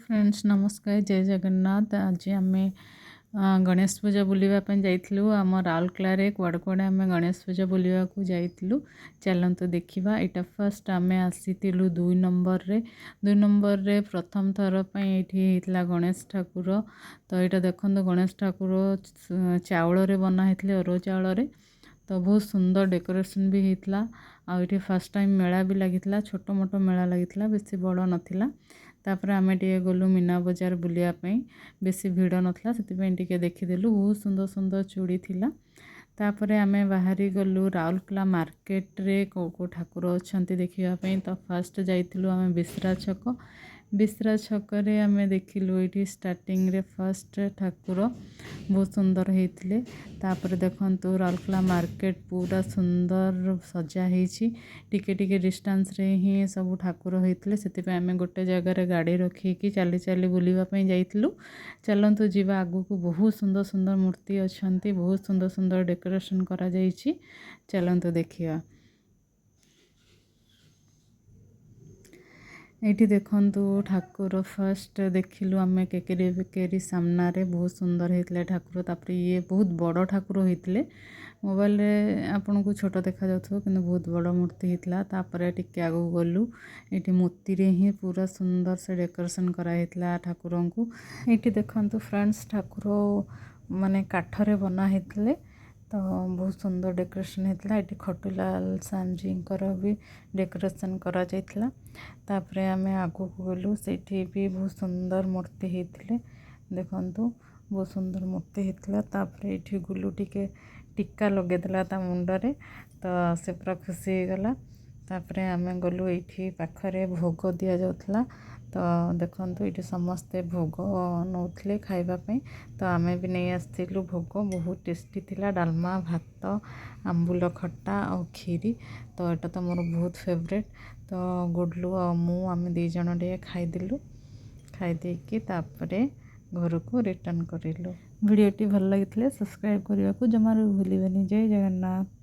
Friends नमस्कार जय जगन्नाथ। आज आम गणेश पूजा बुलवा जाइलु आम राउरकेला कुआड़े कुआड़े आम गणेश पूजा बुलवा को जाइलु। चलतु देखा यहाँ फर्स्ट आम आसीलु 2 नंबर रे प्रथम थर ये गणेश ठाकुर। तो यहाँ देखो गणेश ठाकुर चाउल बना अरुआ चाउल तो बहुत सुंदर डेकोरेशन भी होता। आउे फर्स्ट टाइम मेला भी लगी छोट मोट मेला लगी बेसी बड़ नाला। तापर आम टे गलु मीना बजार बुलायापी बेसी भिड़ नाला से देखीदेलु बहुत सुंदर सुंदर चूड़ी थिला। तापर आम बाहरी गलु राउरकेला मार्केट रे को ठाकुर अच्छा देखापी। तो फास्ट जाइलु आम बिस्रा छक आम देखिलु ये स्टार्टिंग रे फर्स्ट ठाकुर बहुत सुंदर होते। तापर देखंतु राउरकेला मार्केट पूरा सुंदर सजा होती टिके डिस्टेंस रे ही सब ठाकुर होते से आम गोटे जगार गाड़ी रखिकी चली चली बुलवाई जाइलु। चलतु जीवा आगु को बहुत सुंदर सुंदर मूर्ति अच्छा बहुत सुंदर सुंदर डेकोरेशन करा जाइछि। चलतु देखिया ये देखंतु ठाकुर फर्स्ट देखिलु आम केकेरी बेकेरी सामना रे बहुत सुंदर होते ठाकुर। तापर ये बहुत बड़ ठाकुर होते मोबाइल रे आपन को छोट देखा जाउथो किंतु बहुत बड़ मूर्ति होता। तापर टिके आगु गलु ये मोती रे ही पूरा सुंदर से डेकोरेशन कराइला ठाकुर को। ये देखंतु फ्रेंड्स ठाकुर माने काठरे बना होते तो बहुत सुंदर डेकोरेशन होता। ये खटुलाल सांजी भी डेकोरेशन करा जाइथिला। तापर आम आगु गलु से भी बहुत सुंदर मूर्ति होते देखंतु बहुत सुंदर मूर्ति होता। तापर ये गुलु टिके टीका लगेदेला ता मुंडरे तो से पूरा खुशी गला। तापर आम गलु ये पाखरे भोग दि जाउथला तो देखंतु ये समस्ते भोग नौथिले खाइबापी। तो आम भी नहीं आसलु भोग बहुत टेस्टी थिला डालमा भात आंबुल खट्टा और खीरी। तो यहाँ तो मोर बहुत फेवरेट। तो गुडलू और मु आम दी जन टे खाईदेलु खाईदेकी घर को रिटर्न करूँ। वीडियोटी भल लगी सब्सक्राइब करने को जमार भूलिए। जय जगन्नाथ।